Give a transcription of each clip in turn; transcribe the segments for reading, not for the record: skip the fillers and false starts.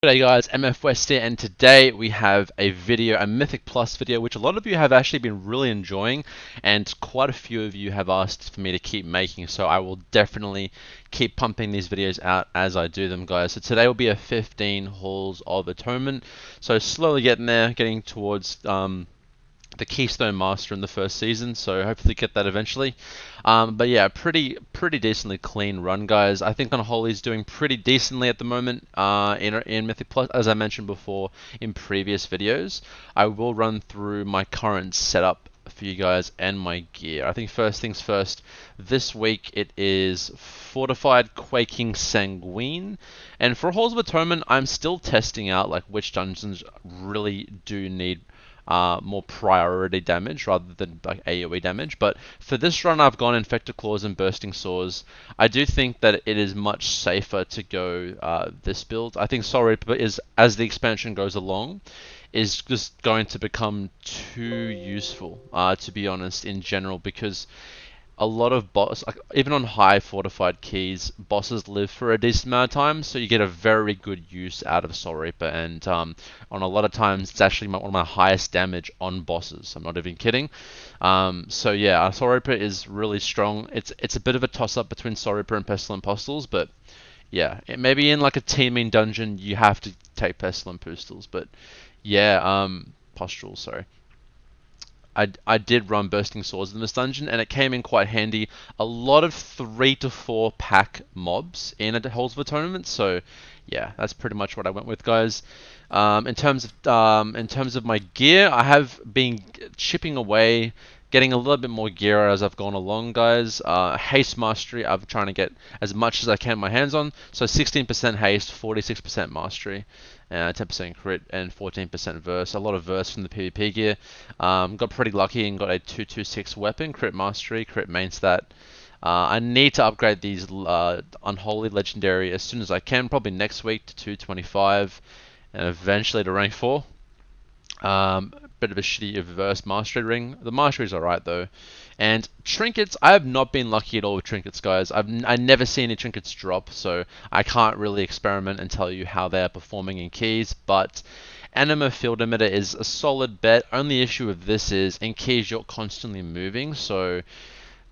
G'day guys, MF West here, and today we have a video, a Mythic Plus video, which a lot of you have actually been really enjoying, and quite a few of you have asked for me to keep making, so I will definitely keep pumping these videos out as I do them, guys. So today will be a 15 Halls of Atonement, so slowly getting there, getting towards the Keystone Master in the first season, so hopefully get that eventually. But yeah, pretty decently clean run, guys. I think Unholy's doing pretty decently at the moment in Mythic Plus, as I mentioned before in previous videos. I will run through my current setup for you guys and my gear. I think first things first, this week it is Fortified Quaking Sanguine, and for Halls of Atonement, I'm still testing out like which dungeons really do need more priority damage rather than like AoE damage. But for this run, I've gone Infected Claws and Bursting Swords. I do think that it is much safer to go this build. I think Soul Reaper is, as the expansion goes along, is just going to become too useful, to be honest, in general, because a lot of like even on high fortified keys, bosses live for a decent amount of time, so you get a very good use out of Soul Reaper, and on a lot of times it's actually one of my highest damage on bosses. I'm not even kidding. So yeah, Soul Reaper is really strong. It's a bit of a toss up between Soul Reaper and Pestilent Pustules, but yeah, maybe in like a teaming dungeon you have to take Pestilent Pustules, but yeah, Pustules, sorry. I did run Bursting Swords in this dungeon, and it came in quite handy. A lot of 3 to 4 pack mobs in a Halls of Atonement, so yeah, that's pretty much what I went with, guys. In terms of my gear, I have been chipping away, getting a little bit more gear as I've gone along, guys. Haste Mastery, I'm trying to get as much as I can my hands on. So 16% haste, 46% mastery, 10% crit, and 14% verse. A lot of verse from the PvP gear. Got pretty lucky and got a 226 weapon, crit mastery, crit main stat. I need to upgrade these Unholy Legendary as soon as I can, probably next week to 225, and eventually to rank 4. Bit of a shitty reverse mastery ring. The mastery is alright though. And trinkets, I have not been lucky at all with trinkets, guys. I never see any trinkets drop, so I can't really experiment and tell you how they're performing in keys. But Anima Field Emitter is a solid bet. Only issue with this is in keys you're constantly moving, so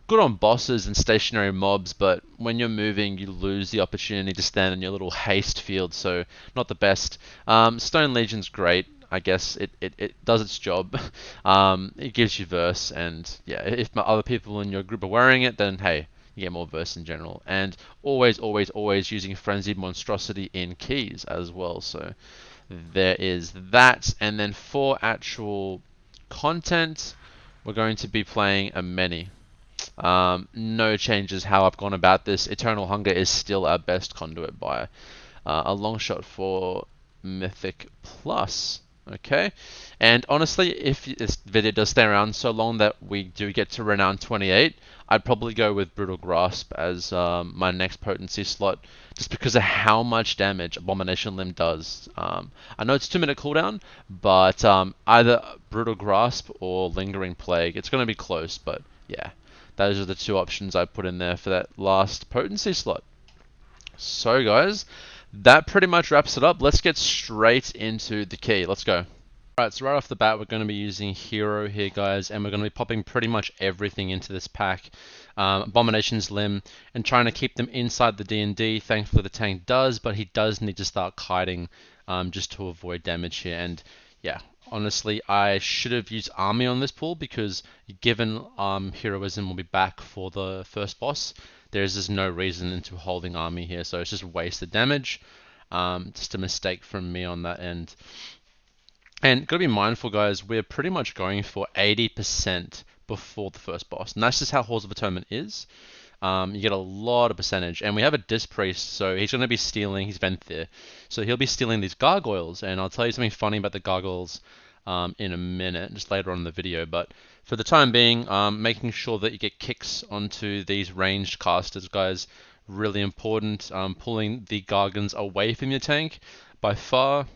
good on bosses and stationary mobs, but when you're moving, you lose the opportunity to stand in your little haste field, so not the best. Stone Legion's great. I guess it does its job. It gives you verse, and yeah, if other people in your group are wearing it, then hey, you get more verse in general. And always using Frenzied Monstrosity in keys as well, so there is that. And then for actual content, we're going to be playing a many. No changes how I've gone about this. Eternal Hunger is still our best conduit by a long shot for Mythic Plus. Okay, and honestly, if this video does stay around so long that we do get to Renown 28, I'd probably go with Brutal Grasp as my next potency slot, just because of how much damage Abomination Limb does. I know it's 2-minute cooldown, but either Brutal Grasp or Lingering Plague. It's going to be close, but yeah, those are the 2 options I put in there for that last potency slot. So guys, that pretty much wraps it up. Let's get straight into the key. Let's go. Alright, so right off the bat, we're going to be using Hero here, guys, and we're going to be popping pretty much everything into this pack. Abomination's Limb, and trying to keep them inside the D&D. Thankfully, the tank does, but he does need to start kiting just to avoid damage here. And yeah, honestly, I should have used Army on this pool, because given Heroism will be back for the first boss, there's just no reason into holding Army here, so it's just wasted damage. Just a mistake from me on that end. And gotta be mindful, guys, we're pretty much going for 80% before the first boss, and that's just how Halls of Atonement is. You get a lot of percentage, and we have a Disc Priest, so he's going to be stealing, he's Venthyr, so he'll be stealing these gargoyles, and I'll tell you something funny about the gargoyles in a minute, just later on in the video, but for the time being, making sure that you get kicks onto these ranged casters, guys, really important. Pulling the Gargants away from your tank. By far,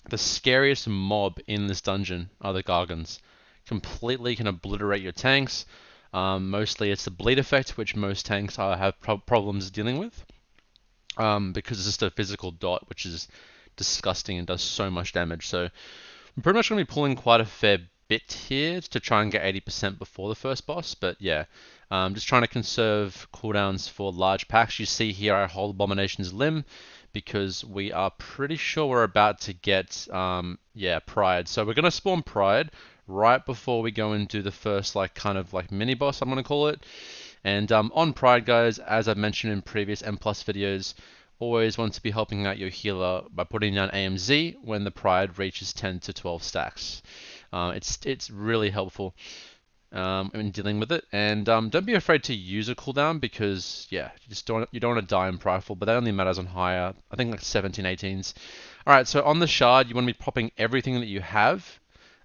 the scariest mob in this dungeon are the Gargants. Completely can obliterate your tanks. Mostly it's the bleed effect, which most tanks have problems dealing with, because it's just a physical dot, which is disgusting and does so much damage. So I'm pretty much going to be pulling quite a fair bit here to try and get 80% before the first boss. But yeah, just trying to conserve cooldowns for large packs. You see here I hold Abomination's Limb because we are pretty sure we're about to get, yeah, Pride. So we're going to spawn Pride right before we go and do the first kind of mini boss, I'm going to call it. And on Pride, guys, as I've mentioned in previous M+ videos, always want to be helping out your healer by putting down AMZ when the Pride reaches 10 to 12 stacks. It's really helpful in dealing with it, and don't be afraid to use a cooldown because yeah, you don't want to die in Prideful, but that only matters on higher, I think like 17, 18s. All right, so on the shard, you want to be popping everything that you have.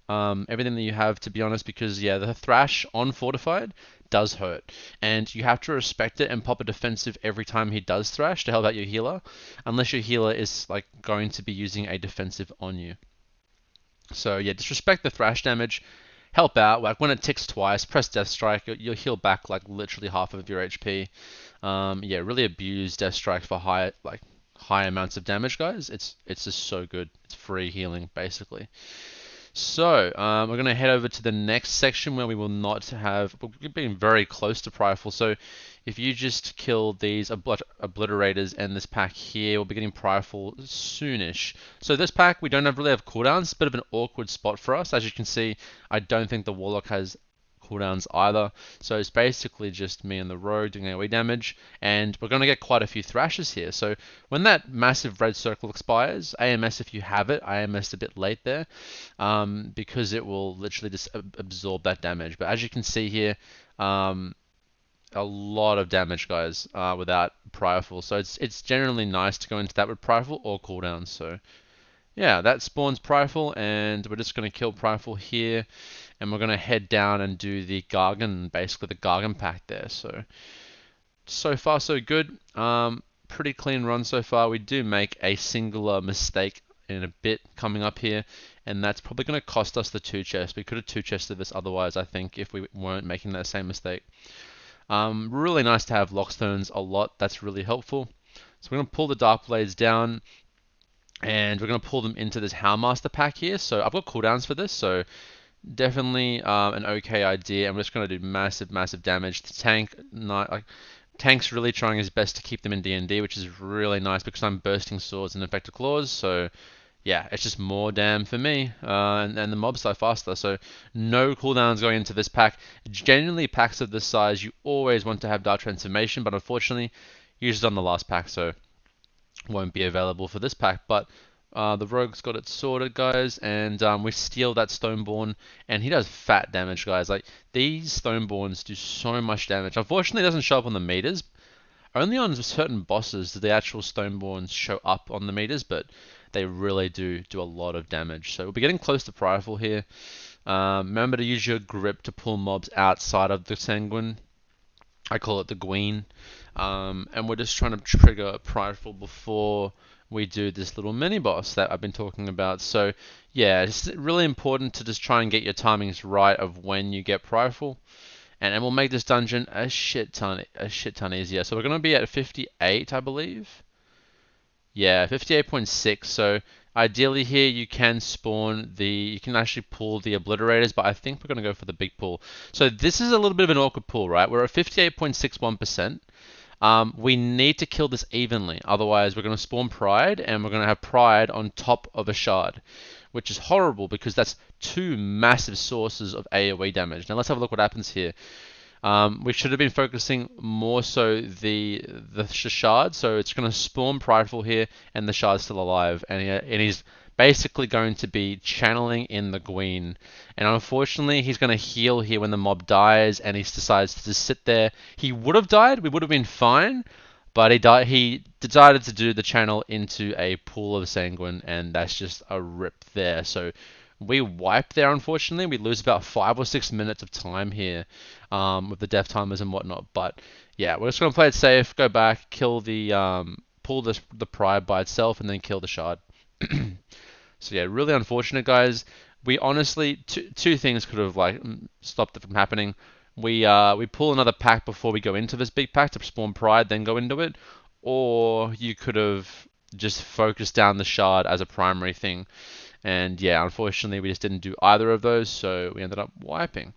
To be honest, because yeah, the Thrash on Fortified does hurt, and you have to respect it and pop a defensive every time he does Thrash to help out your healer, unless your healer is going to be using a defensive on you. So yeah, disrespect the Thrash damage, help out. When it ticks twice, press Death Strike, you'll heal back literally half of your HP. Yeah, really abuse Death Strike for high amounts of damage, guys. It's just so good. It's free healing basically. So we're going to head over to the next section where we will not have, we're being very close to Prideful. So if you just kill these Obliterators and this pack here, we'll be getting Prideful soonish. So this pack, we don't really have cooldowns. It's a bit of an awkward spot for us. As you can see, I don't think the Warlock has cooldowns either. So it's basically just me and the Rogue doing AoE damage, and we're going to get quite a few Thrashes here. So when that massive red circle expires, AMS if you have it, AMS a bit late there, because it will literally just absorb that damage. But as you can see here, a lot of damage, guys, without Prideful. So it's generally nice to go into that with Prideful or cooldowns. So yeah, that spawns Prideful, and we're just going to kill Prideful here, and we're going to head down and do the Gargan, basically the Gargan pack there. So far so good. Pretty clean run so far. We do make a singular mistake in a bit coming up here, and that's probably going to cost us the 2 chests. We could have 2 chested this otherwise, I think, if we weren't making that same mistake. Really nice to have Lockstones a lot. That's really helpful. So we're going to pull the Dark Blades down, and we're going to pull them into this Houndmaster pack here. So I've got cooldowns for this, so definitely an okay idea. I'm just going to do massive damage to tank. Tank's really trying his best to keep them in D&D, which is really nice because I'm bursting swords and infected claws. So yeah, it's just more damn for me, and the mobs die faster. So no cooldowns going into this pack. Generally, packs of this size, you always want to have Dark Transformation, but unfortunately, used it on the last pack, so won't be available for this pack. But the Rogue's got it sorted, guys, and we steal that Stoneborn, and he does fat damage, guys. These Stoneborns do so much damage. Unfortunately, it doesn't show up on the meters. Only on certain bosses do the actual Stoneborns show up on the meters, but they really do a lot of damage. So we'll be getting close to Prideful here. Remember to use your grip to pull mobs outside of the Sanguine. I call it the Gween. And we're just trying to trigger Prideful before we do this little mini boss that I've been talking about. So yeah, it's really important to just try and get your timings right of when you get Prideful, and we'll make this dungeon a shit ton easier. So we're going to be at 58, I believe. Yeah, 58.6. So ideally here you can actually pull the Obliterators, but I think we're going to go for the big pull. So this is a little bit of an awkward pull, right? We're at 58.61%. We need to kill this evenly, otherwise we're going to spawn Pride, and we're going to have Pride on top of a Shard, which is horrible because that's 2 massive sources of AoE damage. Now let's have a look what happens here. We should have been focusing more so the Shard, so it's going to spawn Prideful here, and the Shard's still alive, and he's basically going to be channeling in the Gween. And unfortunately, he's going to heal here when the mob dies, and he decides to just sit there. He would have died, we would have been fine, but he decided to do the channel into a pool of Sanguine, and that's just a rip there. So we wipe there, unfortunately. We lose about 5 or 6 minutes of time here with the death timers and whatnot. But yeah, we're just going to play it safe, go back, kill pull the Pride by itself, and then kill the Shard. So yeah, really unfortunate, guys. We honestly, two things could have stopped it from happening. We pull another pack before we go into this big pack to spawn Pride, then go into it, or you could have just focus down the shard as a primary thing. And yeah, unfortunately, we just didn't do either of those, so we ended up wiping.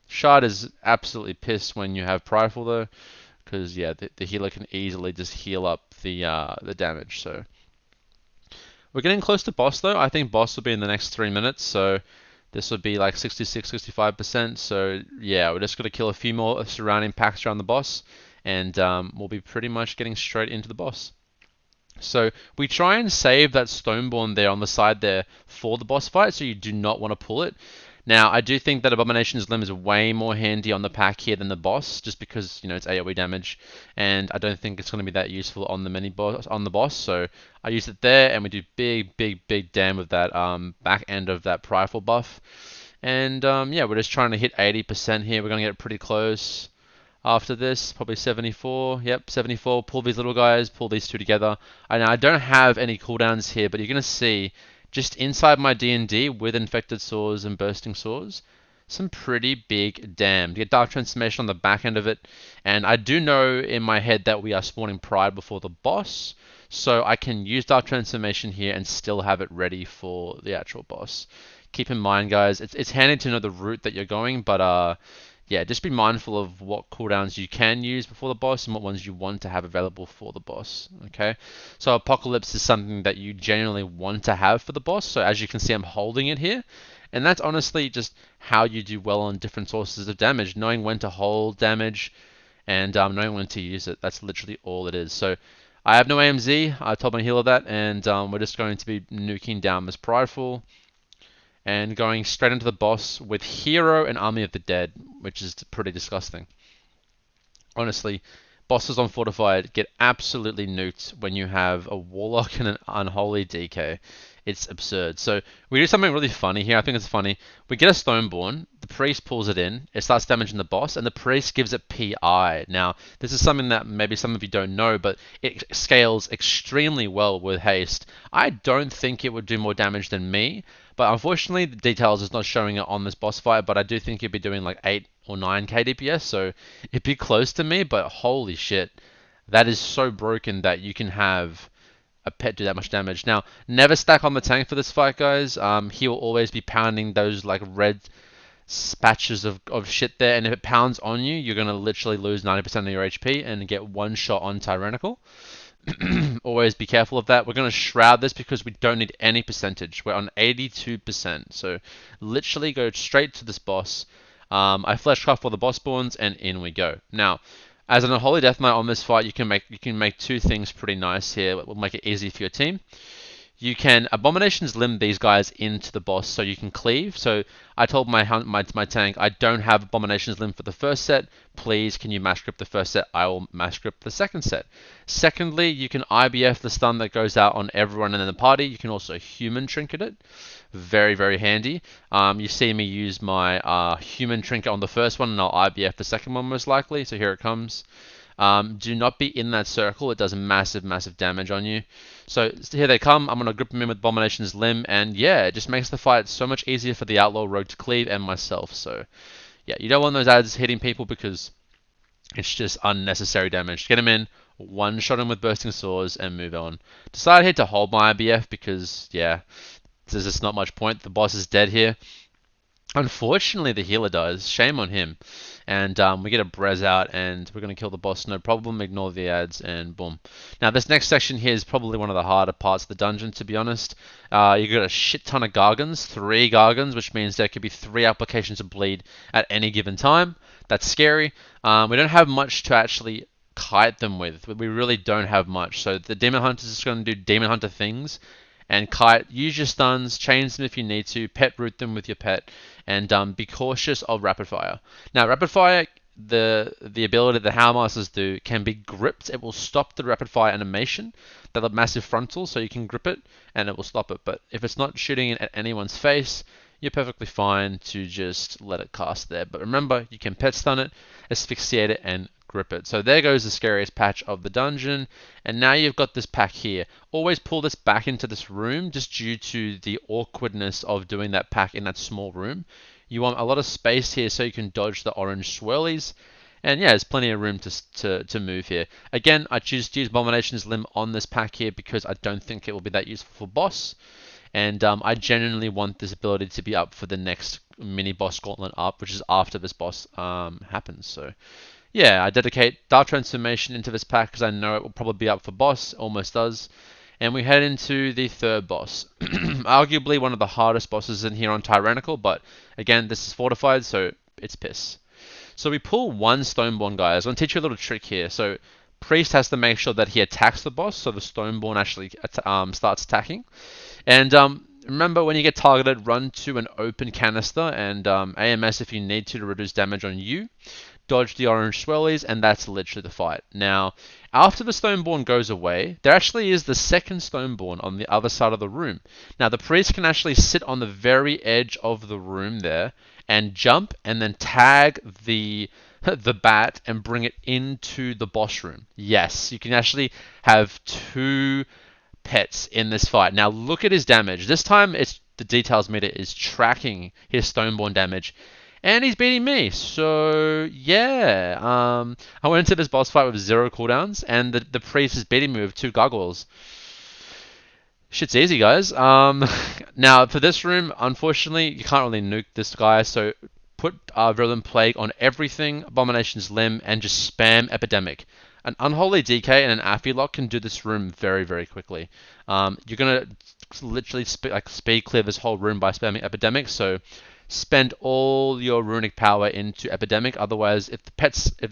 Shard is absolutely pissed when you have Prideful though, because yeah, the healer can easily just heal up the damage. So we're getting close to boss though. I think boss will be in the next 3 minutes, so this would be like 66, 65%. So yeah, we're just gonna kill a few more surrounding packs around the boss, and we'll be pretty much getting straight into the boss. So we try and save that Stoneborn there on the side there for the boss fight, so you do not want to pull it. Now, I do think that Abomination's Limb is way more handy on the pack here than the boss, just because, you know, it's AoE damage, and I don't think it's going to be that useful on the mini boss, on the boss, so I use it there, and we do big, big, big damn with that back end of that Prideful buff. And yeah, we're just trying to hit 80% here. We're going to get pretty close. After this, probably 74. Yep, 74. Pull these little guys, pull these two together. And I don't have any cooldowns here, but you're going to see just inside my D&D with Infected Sores and Bursting Sores, some pretty big damn. You get Dark Transformation on the back end of it. And I do know in my head that we are spawning Pride before the boss, so I can use Dark Transformation here and still have it ready for the actual boss. Keep in mind, guys, it's handy to know the route that you're going, but yeah, just be mindful of what cooldowns you can use before the boss and what ones you want to have available for the boss, okay? So Apocalypse is something that you genuinely want to have for the boss, so as you can see I'm holding it here, and that's honestly just how you do well on different sources of damage, knowing when to hold damage and knowing when to use it. That's literally all it is. So I have no AMZ, I told my healer that, and we're just going to be nuking down this Prideful and going straight into the boss with Hero and Army of the Dead, which is pretty disgusting. Honestly, bosses on Fortified get absolutely nuked when you have a Warlock and an Unholy DK. It's absurd. So we do something really funny here. I think it's funny. We get a Stoneborn, the Priest pulls it in, it starts damaging the boss, and the Priest gives it PI. Now, this is something that maybe some of you don't know, but it scales extremely well with haste. I don't think it would do more damage than me, but unfortunately the details is not showing it on this boss fight, but I do think it'd be doing like 8 or 9k DPS, so it'd be close to me, but holy shit. That is so broken that you can have a pet do that much damage. Now, never stack on the tank for this fight, guys. He will always be pounding those like red patches of shit there, and if it pounds on you, you're going to literally lose 90% of your HP and get one shot on Tyrannical. Always be careful of that. We're going to shroud this because we don't need any percentage. We're on 82%, so literally go straight to this boss. I fleshcraft for the boss spawns, and in we go. Now, as an Unholy Death Knight on this fight, you can make two things pretty nice here. It will make it easy for your team. You can Abomination's Limb these guys into the boss so you can cleave. So I told my tank, I don't have Abomination's Limb for the first set. Please, can you mash grip the first set? I will mash grip the second set. Secondly, you can IBF the stun that goes out on everyone in the party. You can also human trinket it. Very, very handy. You see me use my human trinket on the first one, and I'll IBF the second one most likely. So here it comes. Do not be in that circle. It does massive, massive damage on you. So here they come. I'm going to grip them in with Abomination's Limb. And yeah, it just makes the fight so much easier for the Outlaw Rogue to cleave and myself. So yeah, you don't want those ads hitting people because it's just unnecessary damage. Get them in, one-shot them with Bursting Swords, and move on. Decided here to hold my IBF because, yeah, there's just not much point. The boss is dead here. Unfortunately, the healer dies. Shame on him. And we get a Brez out, and we're going to kill the boss, no problem. Ignore the ads, and boom. Now, this next section here is probably one of the harder parts of the dungeon, to be honest. You got a shit ton of Gargants, 3 Gargants, which means there could be 3 applications of bleed at any given time. That's scary. We don't have much to actually kite them with. We really don't have much. So the Demon Hunter is just going to do Demon Hunter things. And kite, use your stuns, change them if you need to, pet root them with your pet, and be cautious of rapid fire. Now, rapid fire, the ability that Howlmasters do can be gripped. It will stop the rapid fire animation. They're a massive frontal, so you can grip it and it will stop it. But if it's not shooting at anyone's face, you're perfectly fine to just let it cast there. But remember, you can pet stun it, asphyxiate it, and grip it. So there goes the scariest patch of the dungeon, and now you've got this pack here. Always pull this back into this room just due to the awkwardness of doing that pack in that small room. You want a lot of space here so you can dodge the orange swirlies, And yeah, there's plenty of room to move here. Again, I choose to use Abomination's Limb on this pack here because I don't think it will be that useful for boss. And I genuinely want this ability to be up for the next mini boss gauntlet up, which is after this boss happens. So yeah, I dedicate Dark Transformation into this pack because I know it will probably be up for boss, almost does. And we head into the third boss. Arguably one of the hardest bosses in here on Tyrannical, but again, this is fortified, so it's piss. So we pull one Stoneborn, guys. I'm going to teach you a little trick here. So Priest has to make sure that he attacks the boss, so the Stoneborn actually starts attacking. And remember, when you get targeted, run to an open canister and AMS if you need to reduce damage on you. Dodge the orange swirlies, and that's literally the fight. Now, after the Stoneborn goes away, there actually is the second Stoneborn on the other side of the room. Now, the priest can actually sit on the very edge of the room there and jump and then tag the bat and bring it into the boss room. Yes, you can actually have two pets in this fight. Now look at his damage. This time it's the details meter is tracking his Stoneborn damage, and he's beating me. So yeah, I went into this boss fight with 0 cooldowns, and the priest is beating me with 2 gargoyles. Shit's easy, guys. Now for this room, unfortunately, you can't really nuke this guy, so put Virulent Plague on everything, Abomination's Limb, and just spam Epidemic. An Unholy DK and an Affylock can do this room very, very quickly. You're going to literally speed clear this whole room by spamming Epidemic, so spend all your runic power into Epidemic. Otherwise, if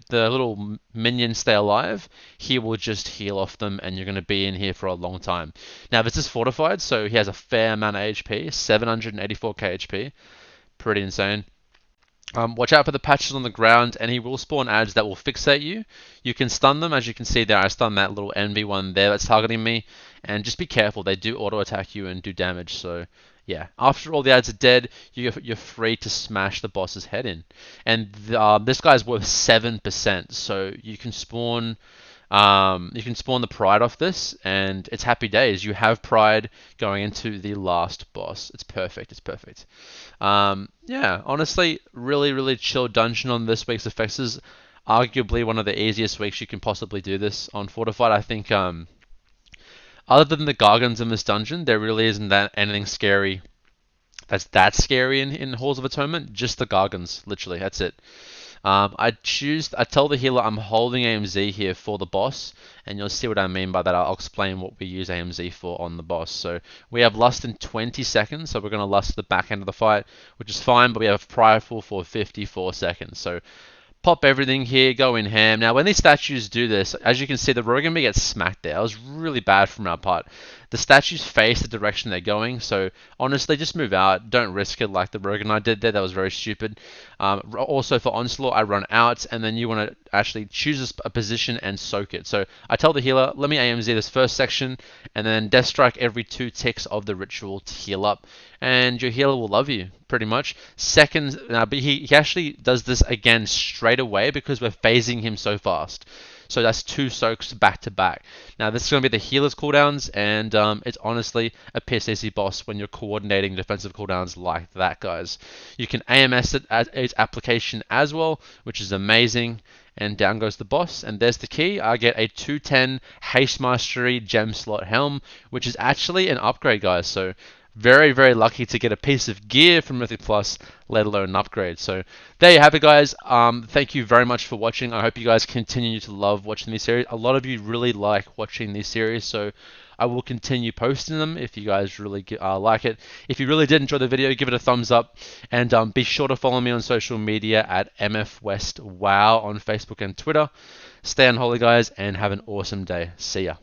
the little minions stay alive, he will just heal off them, and you're going to be in here for a long time. Now, this is fortified, so he has a fair amount of HP, 784k HP. Pretty insane. Watch out for the patches on the ground, and he will spawn ads that will fixate you. You can stun them, as you can see there. I stunned that little envy one there that's targeting me, and just be careful. They do auto attack you and do damage. So yeah, after all the ads are dead, you're free to smash the boss's head in. And this guy's worth 7%, so you can spawn. You can spawn the Pride off this, and it's happy days. You have Pride going into the last boss. It's perfect. It's perfect. Yeah, honestly, really, really chill dungeon on this week's effects. Is arguably one of the easiest weeks you can possibly do this on Fortified. I think, other than the Gargons in this dungeon, there really isn't anything scary that's that scary in Halls of Atonement. Just the Gargons, literally. That's it. I tell the healer I'm holding AMZ here for the boss, and you'll see what I mean by that. I'll explain what we use AMZ for on the boss. So we have Lust in 20 seconds, so we're going to Lust the back end of the fight, which is fine, but we have Prideful for 54 seconds. So pop everything here, go in ham. Now, when these statues do this, as you can see, the Rogami gets smacked there. That was really bad from our part. The statues face the direction they're going, so honestly, just move out. Don't risk it like the Rogan I did there. That was very stupid. Also, for Onslaught, I run out, and then you want to actually choose a position and soak it. So I tell the healer, let me AMZ this first section, and then Death Strike every 2 ticks of the ritual to heal up. And your healer will love you, pretty much. Second, but he actually does this again straight away because we're phasing him so fast. So that's 2 soaks back to back. Now this is going to be the healer's cooldowns, and it's honestly a piss easy boss when you're coordinating defensive cooldowns like that, guys. You can AMS it at its application as well, which is amazing. And down goes the boss, and there's the key. I get a 210 Haste Mastery Gem Slot Helm, which is actually an upgrade, guys. So very, very lucky to get a piece of gear from Mythic Plus, let alone an upgrade. So there you have it, guys. Thank you very much for watching. I hope you guys continue to love watching these series. A lot of you really like watching these series, so I will continue posting them if you guys really like it. If you really did enjoy the video, give it a thumbs up, and be sure to follow me on social media at MFWestWow on Facebook and Twitter. Stay unholy, guys, and have an awesome day. See ya.